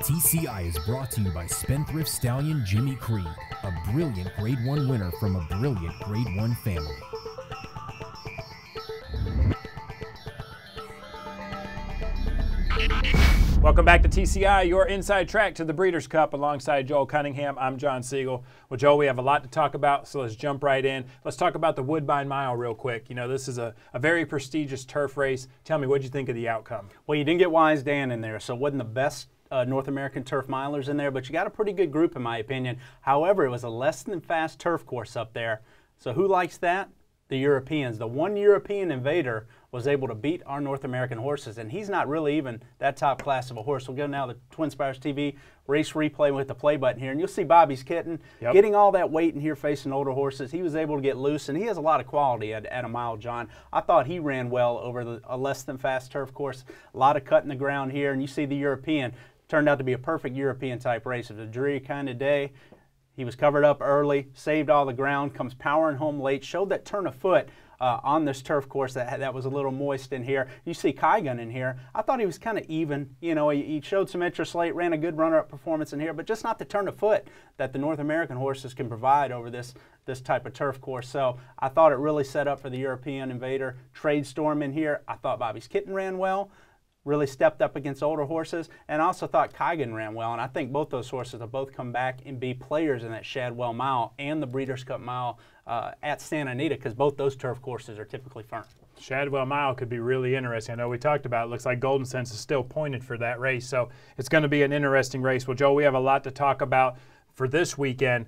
TCI is brought to you by Spendthrift Stallion Jimmy Creed, a brilliant Grade 1 winner from a brilliant Grade 1 family. Welcome back to TCI, your inside track to the Breeders' Cup alongside Joel Cunningham. I'm John Siegel. Well, Joel, we have a lot to talk about, so let's jump right in. Let's talk about the Woodbine Mile real quick. You know, this is a very prestigious turf race. Tell me, what did you think of the outcome? Well, you didn't get Wise Dan in there, so it wasn't the best North American turf milers in there, but you got a pretty good group in my opinion. However, it was a less than fast turf course up there. So who likes that? The Europeans. The one European invader was able to beat our North American horses, and he's not really even that top class of a horse. We'll go now to Twin Spires TV race replay with the play button here, and you'll see Bobby's kitten getting all that weight in here facing older horses. He was able to get loose, and he has a lot of quality at a mile, John. I thought he ran well over a less than fast turf course. A lot of cutting the ground here, and you see the European turned out to be a perfect European type race. It was a dreary kind of day. He was covered up early, saved all the ground, comes powering home late, showed that turn of foot on this turf course that was a little moist in here. You see Kygun in here. I thought he was kind of even. You know, he showed some interest late, ran a good runner-up performance in here, but just not the turn of foot that the North American horses can provide over this type of turf course. So I thought it really set up for the European invader. Trade Storm in here. I thought Bobby's kitten ran well. Really stepped up against older horses, and I also thought Kygun ran well, and I think both those horses will both come back and be players in that Shadwell Mile and the Breeders' Cup Mile at Santa Anita, because both those turf courses are typically firm. Shadwell Mile could be really interesting. I know we talked about it. Looks like Golden Sense is still pointed for that race, so it's going to be an interesting race. Well, Joe, we have a lot to talk about for this weekend.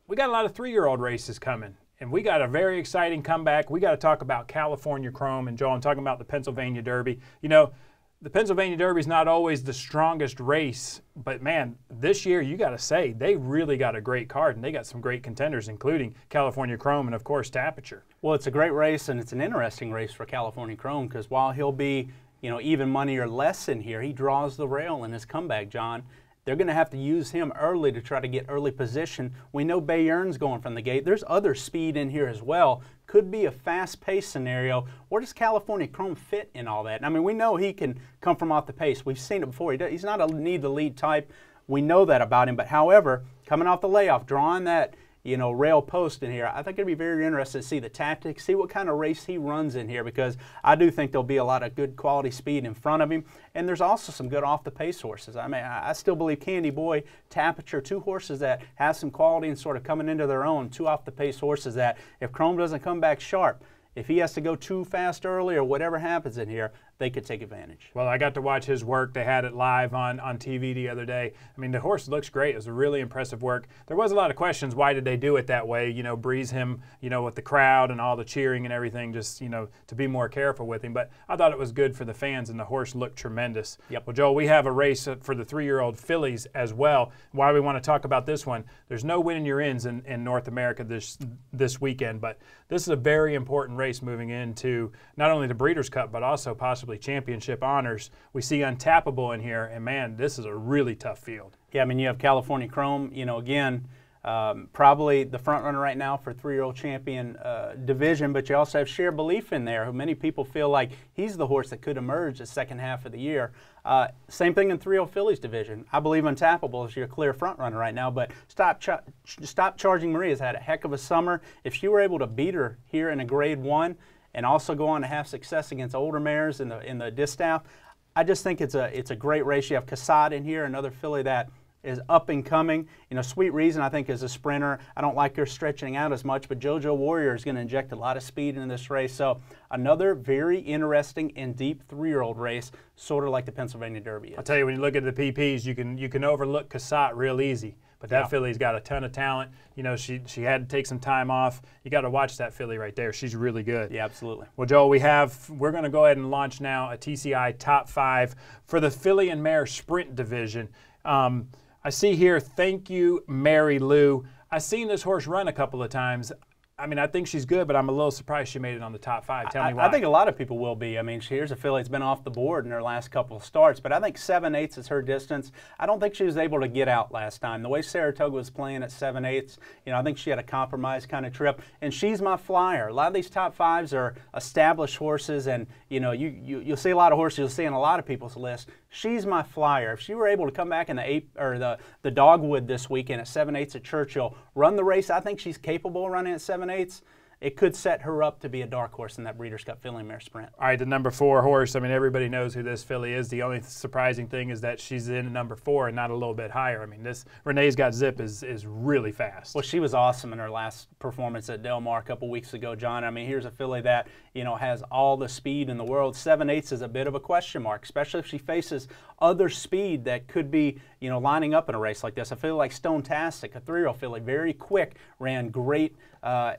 We got a lot of three-year-old races coming. And we got a very exciting comeback. We got to talk about California Chrome, and Joe, I'm talking about the Pennsylvania Derby. You know, the Pennsylvania Derby is not always the strongest race, but man, this year you got to say they really got a great card, and they got some great contenders, including California Chrome and of course Tapiture. Well, it's a great race, and it's an interesting race for California Chrome, because while he'll be, you know, even money or less in here, he draws the rail in his comeback, John. They're going to have to use him early to try to get early position. We know Bayern's going from the gate. There's other speed in here as well. Could be a fast-paced scenario. Where does California Chrome fit in all that? And I mean, we know he can come from off the pace. We've seen it before. He's not a need-to-lead type. We know that about him. But however, coming off the layoff, drawing that, you know, rail post in here, I think it'd be very interesting to see the tactics, see what kind of race he runs in here, because I do think there'll be a lot of good quality speed in front of him, and there's also some good off-the-pace horses. I mean, I still believe Candy Boy, Tapiture, two horses that have some quality and sort of coming into their own, two off-the-pace horses that if Chrome doesn't come back sharp, if he has to go too fast early or whatever happens in here, they could take advantage. Well, I got to watch his work. They had it live on TV the other day. I mean, the horse looks great. It was a really impressive work. There was a lot of questions. Why did they do it that way? You know, breeze him, you know, with the crowd and all the cheering and everything, just, you know, to be more careful with him. But I thought it was good for the fans, and the horse looked tremendous. Yep. Well, Joel, we have a race for the three-year-old fillies as well. Why we want to talk about this one, there's no winning your ins in North America this weekend, but this is a very important race moving into not only the Breeders' Cup, but also possibly championship honors. We see Untapable in here, and man, this is a really tough field. Yeah, I mean, you have California Chrome, you know, again, probably the front runner right now for three-year-old champion division, but you also have Share Belief in there, who many people feel like he's the horse that could emerge the second half of the year. Same thing in three-year-old fillies division. I believe Untapable is your clear front runner right now, but Stop Charging Maria's had a heck of a summer. If she were able to beat her here in a Grade 1 and also go on to have success against older mares in the distaff, I just think it's a great race. You have Casad in here, another filly that is up and coming. You know, Sweet Reason, I think, is a sprinter. I don't like her stretching out as much, but JoJo Warrior is going to inject a lot of speed into this race. So another very interesting and deep three-year-old race, sort of like the Pennsylvania Derby is. I'll tell you, when you look at the PPs, you can overlook Casat real easy. But that filly's got a ton of talent. You know, she had to take some time off. You got to watch that filly right there. She's really good. Yeah, absolutely. Well, Joel, we're going to go ahead and launch now a TCI Top 5 for the Filly Mare Sprint division. I see here, Thank You, Mary Lou. I've seen this horse run a couple of times. I mean, I think she's good, but I'm a little surprised she made it on the top 5. Tell me why. I think a lot of people will be. I mean, here's a filly that's been off the board in her last couple of starts, but I think 7/8 is her distance. I don't think she was able to get out last time. The way Saratoga was playing at 7/8, you know, I think she had a compromise kind of trip, and she's my flyer. A lot of these top 5s are established horses, and, you know, you'll see a lot of horses you'll see in a lot of people's lists. She's my flyer. If she were able to come back in the dogwood this weekend at 7/8 at Churchill, run the race, I think she's capable of running at 7/8. It could set her up to be a dark horse in that Breeders' Cup Filly Mare Sprint. All right, the number 4 horse. I mean, everybody knows who this filly is. The only surprising thing is that she's in number 4 and not a little bit higher. I mean, this Renee's Got Zip is really fast. Well, she was awesome in her last performance at Del Mar a couple weeks ago, John. I mean, here's a filly that, you know, has all the speed in the world. 7/8 is a bit of a question mark, especially if she faces other speed that could be, you know, lining up in a race like this. A filly like Stone-tastic, a 3-year-old filly, very quick, ran great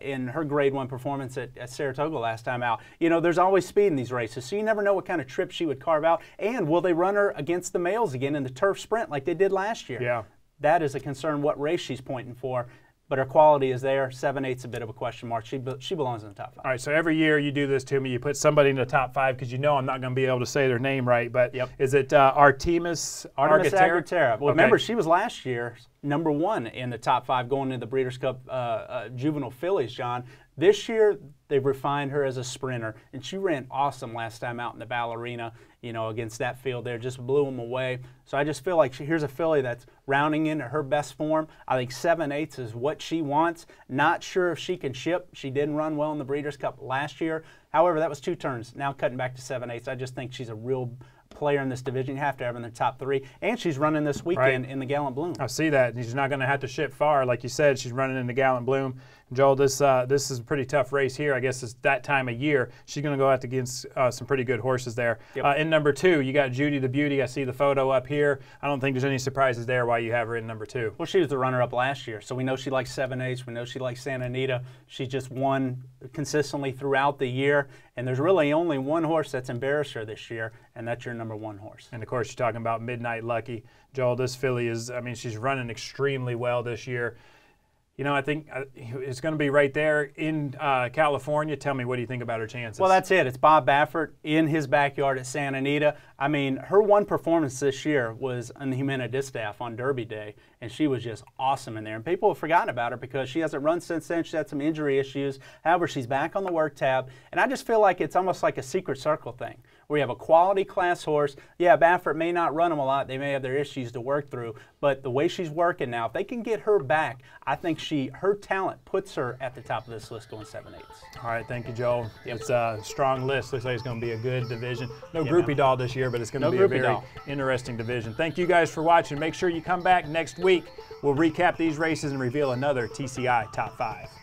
in her Grade 1 performance at Saratoga last time out. You know, there's always speed in these races, so you never know what kind of trip she would carve out. And will they run her against the males again in the turf sprint like they did last year? Yeah. That is a concern what race she's pointing for. But her quality is there. 7/8's a bit of a question mark. She belongs in the top 5. All right, so every year you do this to me. You put somebody in the top 5 because you know I'm not going to be able to say their name right. But is it Artemis Argentera? Well, okay. Remember, she was last year number 1 in the top 5 going into the Breeders' Cup Juvenile Fillies, John. This year, they've refined her as a sprinter, and she ran awesome last time out in the Ballerina, you know, against that field there, just blew them away. So I just feel like here's a filly that's rounding into her best form. I think 7/8 is what she wants. Not sure if she can ship. She didn't run well in the Breeders' Cup last year. However, that was 2 turns. Now cutting back to 7/8, I just think she's a real player in this division. You have to have her in the top 3. And she's running this weekend in the Gallant Bloom. I see that. She's not going to have to ship far. Like you said, she's running in the Gallant Bloom. Joel, this is a pretty tough race here. I guess it's that time of year. She's going to go out against some pretty good horses there. Yep. In number 2, you got Judy the Beauty. I see the photo up here. I don't think there's any surprises there why you have her in number 2. Well, she was the runner-up last year, so we know she likes 7/8. We know she likes Santa Anita. She just won consistently throughout the year, and there's really only one horse that's embarrassed her this year, and that's your number 1 horse. And, of course, you're talking about Midnight Lucky. Joel, this filly is, I mean, she's running extremely well this year. You know, I think it's going to be right there in California. Tell me, what do you think about her chances? Well, that's it. It's Bob Baffert in his backyard at Santa Anita. I mean, her one performance this year was on the Jimena Distaff on Derby Day, and she was just awesome in there. And people have forgotten about her because she hasn't run since then. She's had some injury issues. However, she's back on the work tab, and I just feel like it's almost like a secret circle thing, where you have a quality class horse. Yeah, Baffert may not run them a lot. They may have their issues to work through, but the way she's working now, if they can get her back, I think her talent puts her at the top of this list going 7/8. All right, thank you, Joel. Yep. It's a strong list. Looks like it's going to be a good division. No groupie doll this year, but it's going to be a very interesting division. Thank you guys for watching. Make sure you come back next week. We'll recap these races and reveal another TCI Top 5.